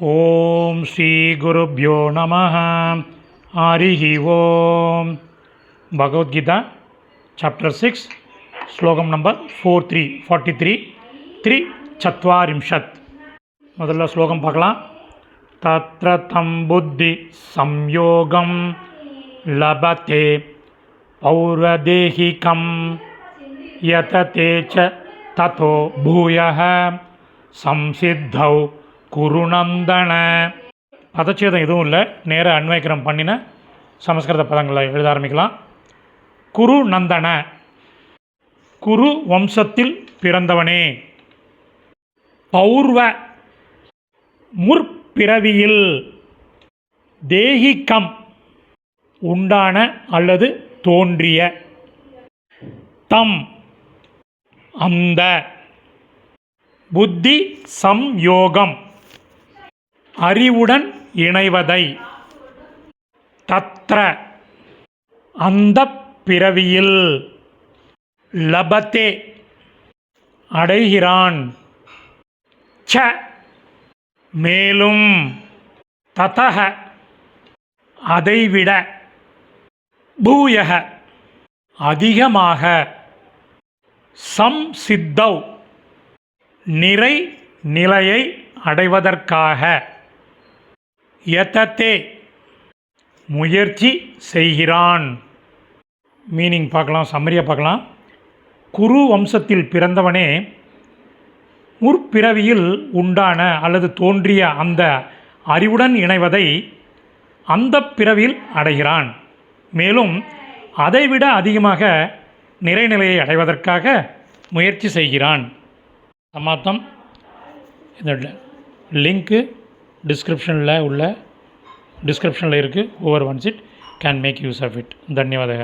ஓம் ஸ்ரீ குருப்யோ நமः. ஹரிஹி ஓம். பகவத்கீதா சாப்டர் 6 ஸ்லோகம் நம்பர் 43 3 முதல்ல ஸ்லோகம் பார்க்கலாம். தத்ர தம் புத்தி சம்யோகம் லபதே பௌர்வதேஹிகம் யததே ச ததோ பூயः சம்சித்தௌ குருநந்தன. பதச்சேதம் எதுவும் இல்லை, நேர அன்வயக்கிரம் பண்ணின சமஸ்கிருத பதங்களை எழுத ஆரம்பிக்கலாம். குரு நந்தன, குரு வம்சத்தில் பிறந்தவனே. பௌர்வ முற்பிறவியில், தேஹிகம் உண்டான அல்லது தோன்றிய, தம் அந்த, புத்தி சம்யோகம் அறிவுடன் இணைவதை, தத்ர அந்த பிறவியில், லபதே அடைகிறான், ச மேலும், ததஹ அதைவிட, பூயக அதிகமாக, சம்சித்தௌ நிறை நிலையை அடைவதற்காக, யததே முயற்சி செய்கிறான். மீனிங் பார்க்கலாம், சம்மரியாக பார்க்கலாம். குரு வம்சத்தில் பிறந்தவனே முற்பிறவியில் உண்டான அல்லது தோன்றிய அந்த அறிவுடன் இணைவதை அந்த பிறவியில் அடைகிறான். மேலும் அதைவிட அதிகமாக நிறைநிலையை அடைவதற்காக முயற்சி செய்கிறான். சமாத்தம். இந்த லிங்க்கு டிஸ்கிரிப்ஷனில் இருக்குது. Whoever wants it can make use of it. தன்யவாதக.